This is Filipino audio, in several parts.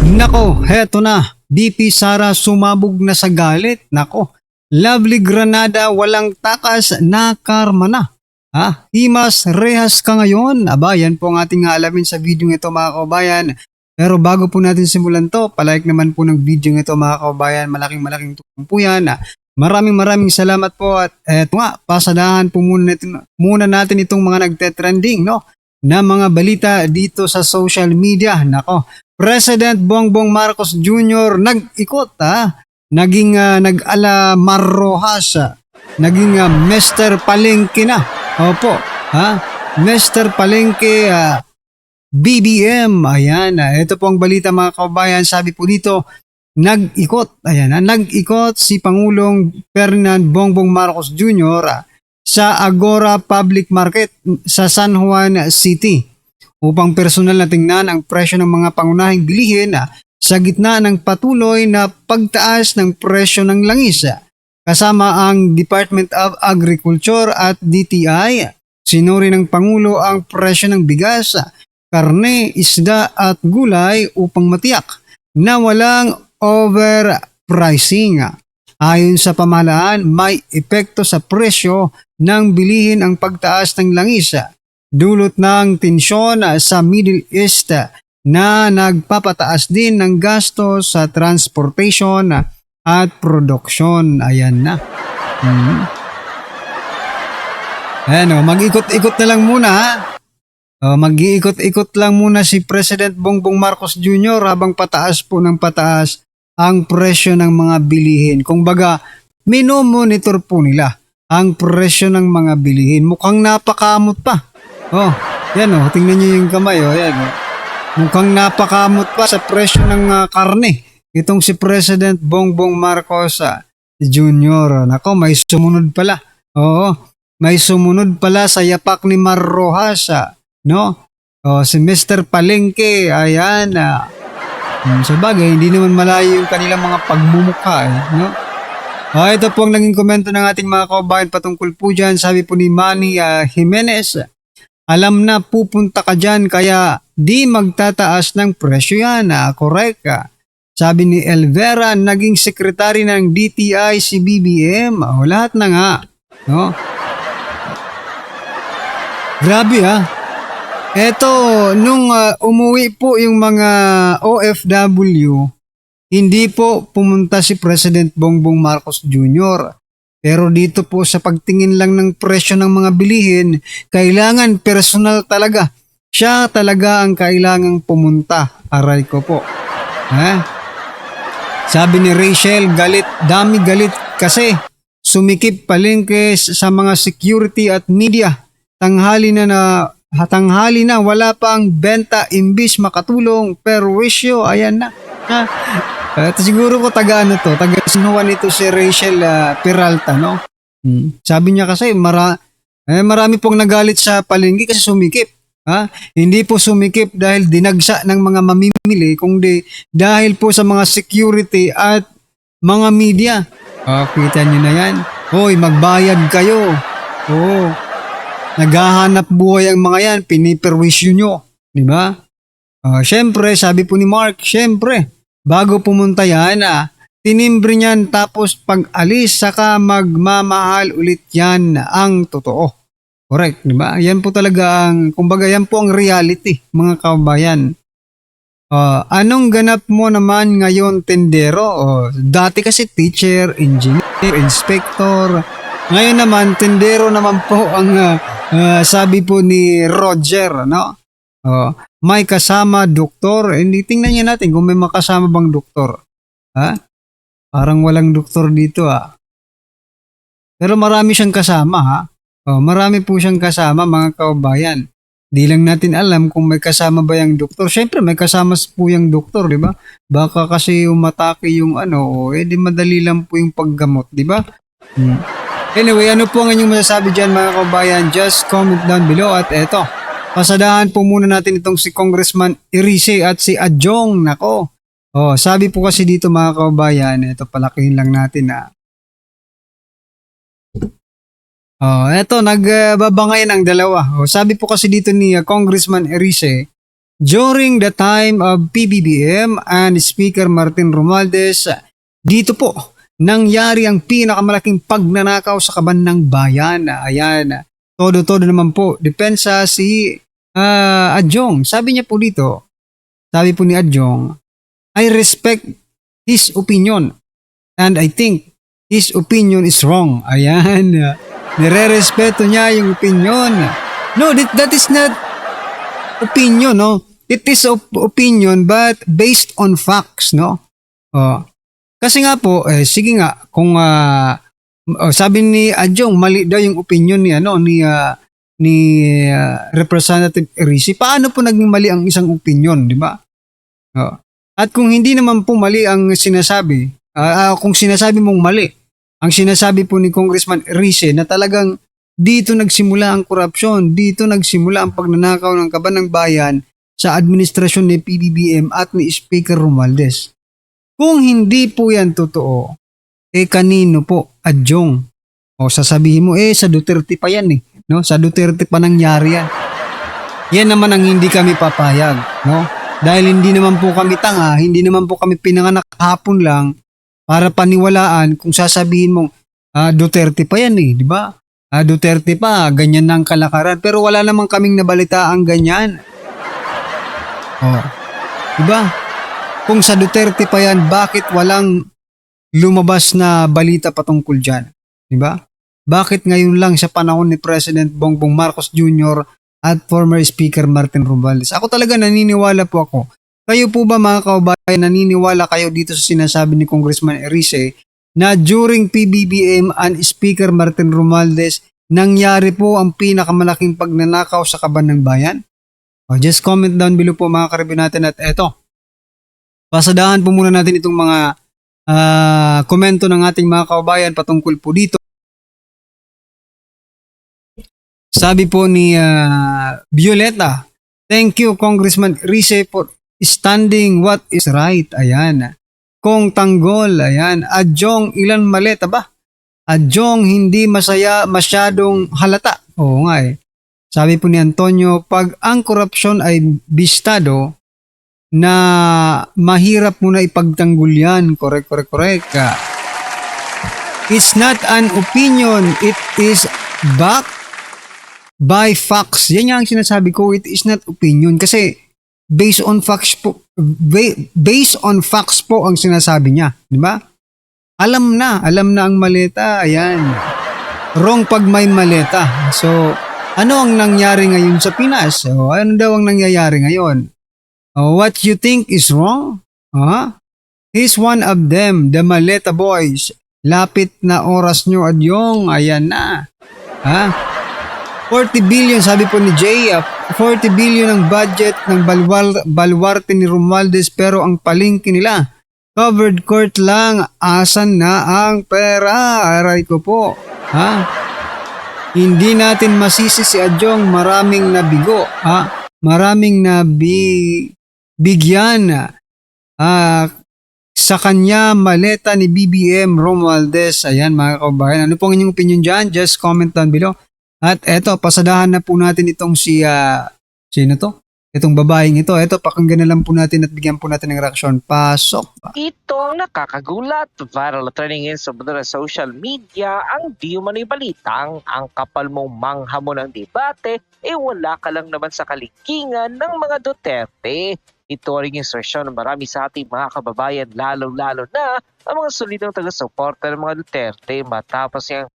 Nako, heto na. BP Sara sumabog na sa galit. Nako, Lovely Granada walang takas na karma na. Himas rehas ka ngayon. Aba, yan po ang ating alamin sa video ito mga kababayan. Pero bago po natin simulan to, palike naman po ng video ito mga kababayan. Malaking tulong po yan. Maraming salamat po at eto nga, pasadahan po muna natin itong mga nagte-trending na mga balita dito sa social media. Nako, President Bongbong Marcos Jr. nag-ikot naging nag-ala Marrojas, naging Mr. Palengke na. Opo, Mr. Palengke, BBM. Ayan, ito po ang balita mga kababayan. Sabi po dito, nag-ikot si Pangulong Ferdinand Bongbong Marcos Jr. Sa Agora Public Market sa San Juan City upang personal na tingnan ang presyo ng mga pangunahing bilihin sa gitna ng patuloy na pagtaas ng presyo ng langis. Kasama ang Department of Agriculture at DTI, sinuri ng Pangulo ang presyo ng bigas, karne, isda at gulay upang matiyak na walang overpricing. Ayon sa pamahalaan, may epekto sa presyo ng bilihin ang pagtaas ng langis, dulot ng tensyon sa Middle East na nagpapataas din ng gasto sa transportation at production. Ayan na. Ayan mag-ikot-ikot na lang muna mag-iikot-ikot lang muna si President Bongbong Marcos Jr. habang pataas po ng pataas ang presyo ng mga bilihin. Kung baga, minomonitor po nila ang presyo ng mga bilihin. Mukhang napakamot pa. Tingnan niyo yung kamay. Mukhang napakamot pa sa presyo ng karne. Itong si President Bongbong Marcos Jr. Nako, may sumunod pala. May sumunod pala sa yapak ni Marrojas. Si Mr. Palengke, ayan. Sa bagay, hindi naman malayo yung kanilang mga pagmumukha. Ito po ang naging komento ng ating mga kababayan patungkol po dyan. Sabi po ni Manny Jimenez, alam na pupunta ka dyan kaya di magtataas ng presyo yan. Correct. Sabi ni Elvera, naging sekretary ng DTI si BBM. Lahat na nga. Grabe Eto, nung umuwi po yung mga OFW, hindi po pumunta si President Bongbong Marcos Jr. Pero dito po sa pagtingin lang ng presyo ng mga bilihin, kailangan personal talaga. Siya talaga ang kailangang pumunta. Aray ko po. Sabi ni Rachel, dami galit kasi sumikip Palengke sa mga security at media. Tanghali na wala pang benta imbis makatulong perwisyo. Ayan na. Siguro ko taga San Juan ito si Rachel Peralta, Sabi niya kasi marami pong nagalit sa Palengke kasi sumikip. Hindi po sumikip dahil dinagsa ng mga mamimili, kundi dahil po sa mga security at mga media. Kita niyo na yan. Hoy, magbayad kayo. Naghahanap buhay ang mga yan, piniperwisyo nyo. Diba? Syempre, sabi po ni Mark, bago pumunta yan, tinimbre niyan tapos pag alis, saka magmamahal ulit yan ang totoo. Correct, diba? Yan po talaga kumbaga yan po ang reality, mga kababayan. Anong ganap mo naman ngayon, tendero? Dati kasi teacher, engineer, inspector. Ngayon naman, tendero naman po ang sabi po ni Roger, may kasama doktor. Hindi, tingnan niya natin kung may makasama bang doktor. Parang walang doktor dito Pero marami siyang kasama marami po siyang kasama mga kababayan. Di lang natin alam kung may kasama ba yung doktor. Siyempre may kasama po yung doktor, di ba? Baka kasi umatake yung di madali lang po yung paggamot, di ba? Anyway, ano po ang inyong masasabi dyan mga kababayan? Just comment down below. At eto, pasadahan po muna natin itong si Congressman Erice at si Adjong. Nako. Sabi po kasi dito mga kababayan, ito palakihin lang natin eto nagbabangay ng dalawa. Sabi po kasi dito ni Congressman Erice, During the time of PBBM and Speaker Martin Romualdez, dito po nangyari ang pinakamalaking pagnanakaw sa kaban ng bayan. Ayan, todo-todo naman po. Depensa si Adjong. Sabi niya po dito, sabi po ni Adjong, I respect his opinion and I think his opinion is wrong. Ayan, nire-respeto niya yung opinion. No, that is not opinion, no? It is opinion but based on facts, no? Oh. Kasi nga po, sige nga, kung sabi ni Adjong, mali daw yung opinion ni Representative Erisi, paano po naging mali ang isang opinion, di ba? Oh. At kung hindi naman po mali ang sinasabi, kung sinasabi mong mali, ang sinasabi po ni Congressman Erisi na talagang dito nagsimula ang korupsyon, dito nagsimula ang pagnanakaw ng kaban ng bayan sa administrasyon ni PBBM at ni Speaker Romualdez. Kung hindi po yan totoo, kanino po, Adjong? O sasabihin mo, sa Duterte pa yan no? Sa Duterte pa nangyari yan. Yan naman ang hindi kami papayag, no? Dahil hindi naman po kami tanga, hindi naman po kami pinanganak hapon lang para paniwalaan kung sasabihin mong Duterte pa yan di ba? Duterte pa, ganyan na ang kalakaran. Pero wala namang kaming nabalitaang ganyan. Diba? Kung sa Duterte pa yan, bakit walang lumabas na balita patungkol dyan? Diba? Bakit ngayon lang sa panahon ni President Bongbong Marcos Jr. at former Speaker Martin Romualdez? Ako talaga naniniwala po ako. Kayo po ba mga kaubayan, naniniwala kayo dito sa sinasabi ni Congressman Erisi na during PBBM and Speaker Martin Romualdez, nangyari po ang pinakamalaking pagnanakaw sa kaban ng bayan? Just comment down below po mga karibin natin at eto. Pasadahan po muna natin itong mga komento ng ating mga kaubayan patungkol po dito. Sabi po ni Violeta, thank you Congressman Erisi for standing what is right. Ayan. Kong Tanggol, ayan. Adjong, ilan maleta ba? Adjong, hindi masyadong halata. Oo nga Sabi po ni Antonio, pag ang korupsyon ay bistado, na mahirap mo na ipagtanggol yan. Correct. It's not an opinion, it is backed by facts. Yan yung sinasabi ko, it is not opinion. Kasi based on facts po ang sinasabi niya, di ba? Alam na ang maleta, ayan. Wrong pag may maleta. So, ano ang nangyari ngayon sa Pinas? Ano daw ang nangyayari ngayon? What you think is wrong? He's one of them, the maleta boys. Lapit na oras nyo, Adjong, ayan na. 40 billion, sabi po ni Jay, 40 billion ang budget ng baluarte ni Romualdez pero ang palengke nila, covered court lang, asan na ang pera? Aray ko po. Hindi natin masisi si Adjong, maraming nabigo. Maraming bigyan sa kanya maleta ni BBM Romualdez. Ayan mga kabayan, ano pong inyong opinion dyan? Just comment down below. At eto, pasadahan na po natin itong sino to? Itong babaeng ito. Eto, pakinggan na lang po natin at bigyan po natin ng reaksyon. Pasok. Itong nakakagulat, viral trending sa social media ang di umano'y balitang ang kapal mong manghamon ng debate wala ka lang naman sa kalikingan ng mga Duterte. Ito rin yung insertion ng marami sa ating mga kababayan lalo-lalo na ang mga solidong taga-suporta ng mga Duterte matapos yung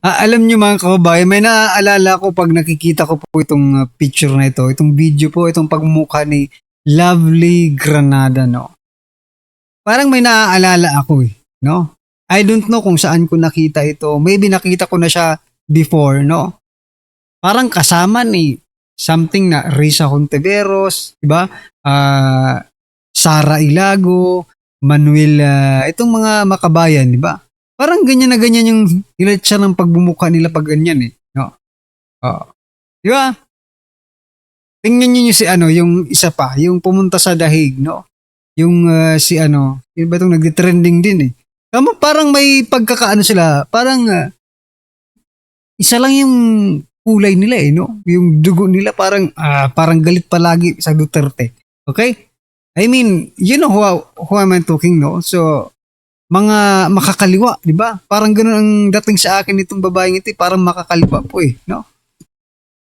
alam nyo mga kababayan, may naaalala ko pag nakikita ko po itong picture na ito, itong video po, itong pagmumukha ni Lovely Granada, no? Parang may naaalala ako no? I don't know kung saan ko nakita ito. Maybe nakita ko na siya before, no? Parang kasama ni something na Risa Hontiveros, diba? Sara Ilago, Manuel, itong mga makabayan, diba? Parang ganyan na ganyan yung ilatsa ng pagbumukha nila pag ganyan no? Di ba? Tingnan niyo si yung isa pa, yung pumunta sa Dahig, no? Yung si yun ba itong nagdi-trending din Parang may pagkakaano sila, parang isa lang yung kulay nila no? Yung dugo nila parang galit palagi sa Duterte. Okay? I mean, you know who am I talking, no? So, mga makakaliwa, di ba? Parang ganun ang dating sa akin itong babaeng ito, parang makakaliwa po no?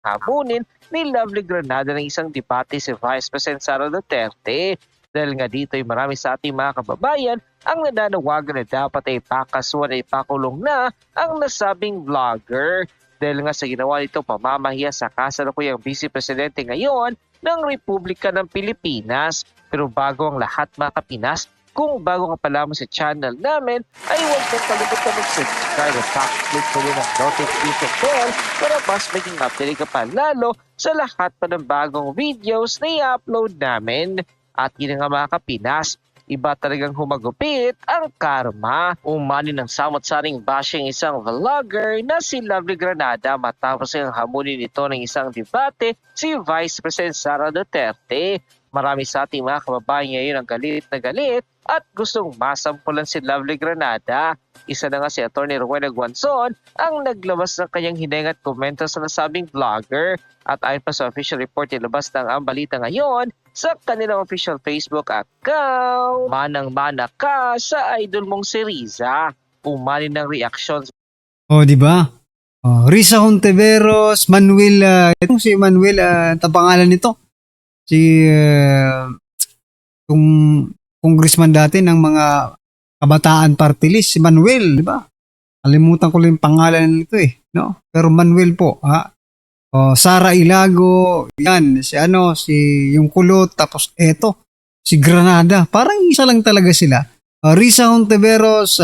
hamunin ni Lovely Granada ng isang debate si Vice President Sara Duterte. Dahil nga dito ay marami sa ating mga kababayan ang nananawagan na dapat ay pakasuhan ay pakulong na ang nasabing vlogger. Dahil nga sa ginawa nito pamamahiya sa kasalukuyang Vice Presidente ngayon ng Republika ng Pilipinas. Pero bago ang lahat mga kapinas, kung bago ka pa lamang sa channel namin, ay huwag kang kalimutan mag-subscribe at click mo rin ang notification bell para mas maging update ka pa lalo sa lahat pa ng bagong videos na i-upload namin. At yun nga mga kapinas, iba talagang humagupit ang karma. Umani ng samot-saring bashing isang vlogger na si Lovely Granada matapos ang hamunin nito ng isang debate si Vice President Sara Duterte. Marami sa ating mga kababayan ngayon ang galit na galit at gustong masampulan si Lovely Granada. Isa na nga si Atty. Rowena Guanzon ang naglabas ng kanyang hineng at komento sa nasabing vlogger. At ayon pa sa official report, ilabas ng ang balita ngayon sa kanilang official Facebook account. Manang-mana ka sa idol mong si Riza. Umani ng reaksyon. O, di ba? Risa Hontiveros, Manuel, itong si Manuel, pangalan nito. Si yung congressman dati ng mga kabataan party list, si Manuel, di ba? Kalimutan ko lang yung pangalan nito no? Pero Manuel po, Sara Ilago, yan, si yung Kulot, tapos si Granada. Parang isa lang talaga sila. Risa Hontiveros,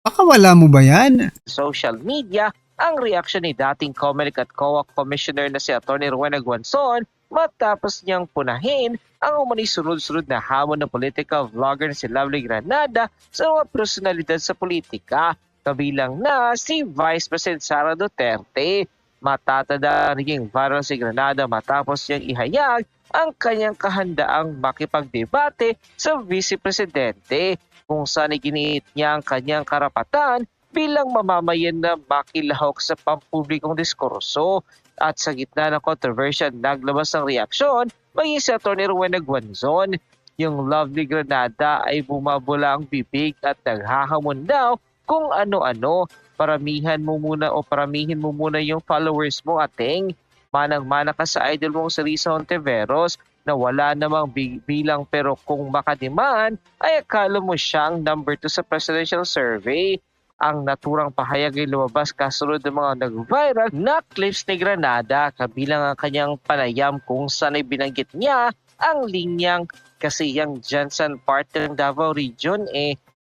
pakawala mo ba yan? Social media, ang reaksyon ni dating COMELEC at COA Commissioner na si Atty. Rowena Guanzon matapos niyang punahin ang umano'y sunod-sunod na hamon ng political vlogger na si Lovely Granada sa mga personalidad sa politika, kabilang na si Vice President Sara Duterte. Matatanda naging viral si Granada matapos niyang ihayag ang kanyang kahandaang makipagdebate sa Vice Presidente kung saan iginiit niya ang kanyang karapatan bilang mamamayan na makilahok sa pampublikong diskurso. At sa gitna ng controversy, naglabas ng reaksyon maging si Atty. Rowena Guanzon. Yung Lovely Granada ay bumabula ang bibig at naghahamon daw kung ano-ano. Paramihin mo muna yung followers mo, ating. Manang-mana ka sa idol mong si Risa Hontiveros na wala namang bilang, pero kung makadiman ay akala mo siyang number 2 sa presidential survey. Ang naturang pahayag ay lumabas kasunod ng mga nag-viral na clips ni Granada, kabilang ang kanyang panayam kung saan ay binanggit niya ang linyang kasiyang Jansan Party ng Davao Region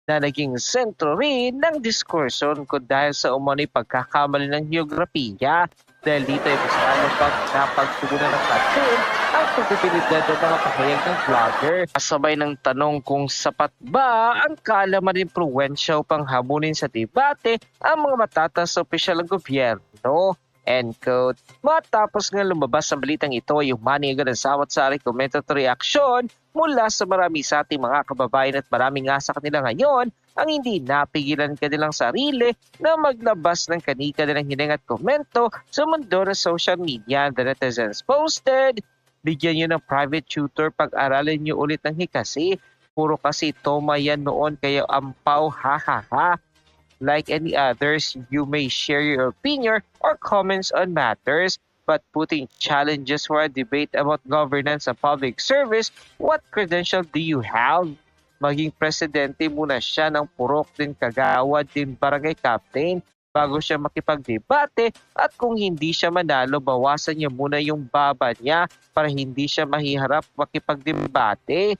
na naging sentro rin ng diskurson ko dahil sa umano'y pagkakamali ng geografiya. Dahil dito ay mas lalo pang napagtugunan ng cartoon ang pagbibilidad ng mga pahayag ng vlogger. Kasabay ng tanong kung sapat ba ang kaalaman impluwensya upang hamunin sa debate ang mga matatas sa opisyal ng gobyerno. End quote. Matapos nga lumabas ang balitang ito ay umani agad ang samot-saring komento at reaksyon mula sa marami sa ating mga kababayan at marami nga sa kanila ngayon ang hindi napigilan kanilang sarili na maglabas ng kanilang hineng at komento sa mundo ng social media. The netizens posted, bigyan nyo ng private tutor, pag-aralin nyo ulit ng hikasi. Puro kasi toma yan noon kaya ampaw, ha ha ha. Like any others, you may share your opinion or comments on matters, but putting challenges for a debate about governance and public service, what credential do you have? Maging presidente muna siya ng purok din kagawad din barangay captain bago siya makipagdebate, at kung hindi siya manalo, bawasan niya muna yung baba niya para hindi siya mahiharap makipagdebate.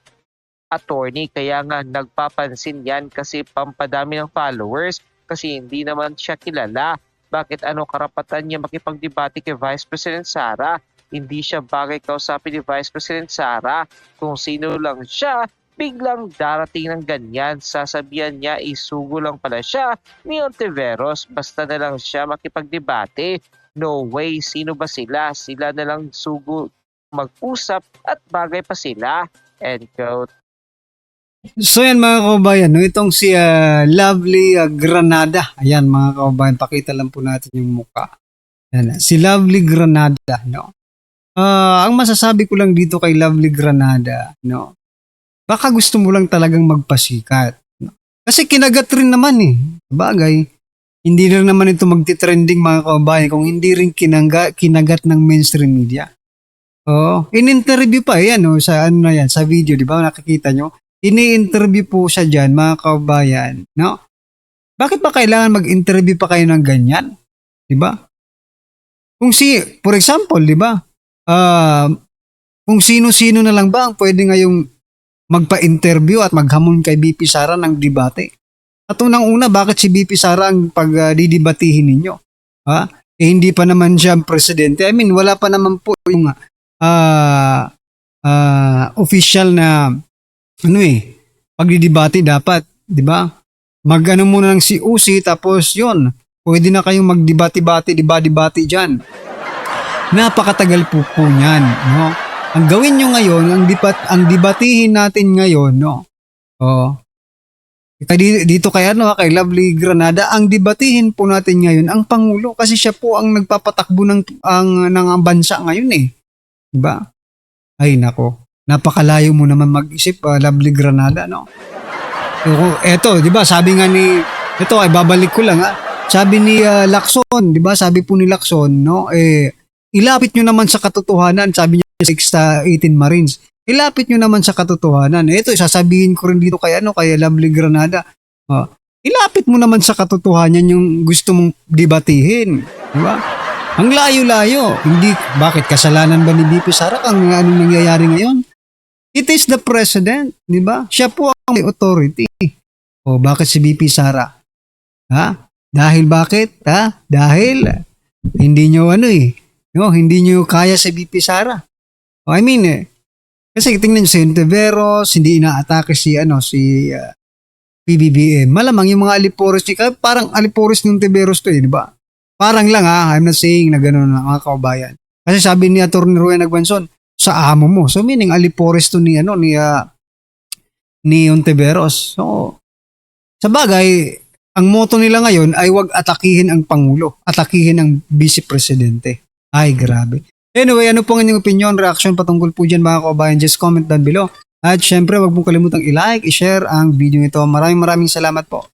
Attorney, kaya nga nagpapansin yan kasi pampadami ng followers kasi hindi naman siya kilala. Bakit ano karapatan niya makipagdebate kay Vice President Sara? Hindi siya bagay kausapin ni Vice President Sara. Kung sino lang siya, biglang darating ng ganyan. Sasabihan niya isugo lang pala siya ni Hontiveros. Basta na lang siya makipagdebate. No way, sino ba sila? Sila na lang sugo mag-usap at bagay pa sila. End quote. So yan mga kababayan, no? Itong si Lovely Granada. Ayan mga kababayan, pakita lang po natin yung mukha. Yan, si Lovely Granada, no? Ang masasabi ko lang dito kay Lovely Granada, no? Baka gusto mo lang talagang magpasikat. No? Kasi kinagat rin naman eh. Bagay, hindi rin naman ito magti-trending mga kababayan kung hindi rin kinagat ng mainstream media. Oo, in-interview pa yan, no? Sa ano na yan, sa video, di ba? Nakikita nyo? Ini-interview po siya dyan, mga kababayan, no? Bakit ba kailangan mag-interview pa kayo ng ganyan? Di ba? For example, di ba? Kung sino-sino na lang ba ang pwede ngayong magpa-interview at maghamon kay BP Sara ng debate? At unang-una, bakit si BP Sara ang pagdidibatihin ninyo? Ha? Hindi pa naman siya presidente. I mean, wala pa naman po yung official na pagdidibate dapat, di ba? Mag-ano muna ng COC tapos yon, pwede na kayong magdibati-bati diyan. Napakatagal po niyan, no? Ang gawin nyo ngayon, ang dibatihin natin ngayon, no? Dito kay Lovely Granada, ang dibatihin po natin ngayon ang Pangulo kasi siya po ang nagpapatakbo ng bansa ngayon eh. Diba? Ay nako, napakalayo mo naman mag-isip, Lovely Granada, no? Eto, diba, sabi nga ito ay babalik ko lang sabi ni Lacson, diba, sabi po ni Lacson, no? Ilapit nyo naman sa katotohanan, sabi niya 6 18 Marines. Ilapit nyo naman sa katotohanan. Ito, sasabihin ko rin dito kay Lovely Granada. Ilapit mo naman sa katotohanan yung gusto mong debatihin. Di ba? Ang layo-layo. Bakit kasalanan ba ni BP Sara ang anong nangyayari ngayon? It is the president. Di ba? Siya po ang may authority. Bakit si BP Sara? Dahil bakit? Dahil hindi nyo hindi nyo kaya si BP Sara. Kasi tingnan nyo si Ontiveros, hindi inaatake si PBBM. Malamang yung mga Alipores niya, parang Alipores ng Ontiveros to di ba? Parang lang I'm not saying na gano'n mga kaubayan. Kasi sabi ni Atty. Roy Nagbanson, sa amo mo. So meaning Alipores to ni Ontiveros. So, sa bagay, ang motto nila ngayon ay wag atakihin ang Pangulo, atakihin ang Vice Presidente. Ay, grabe. Anyway, ano pong inyong opinion, reaction patungkol po dyan mga kababayan? Just comment down below. At syempre, wag mong kalimutang i-like, i-share ang video nito. Maraming salamat po.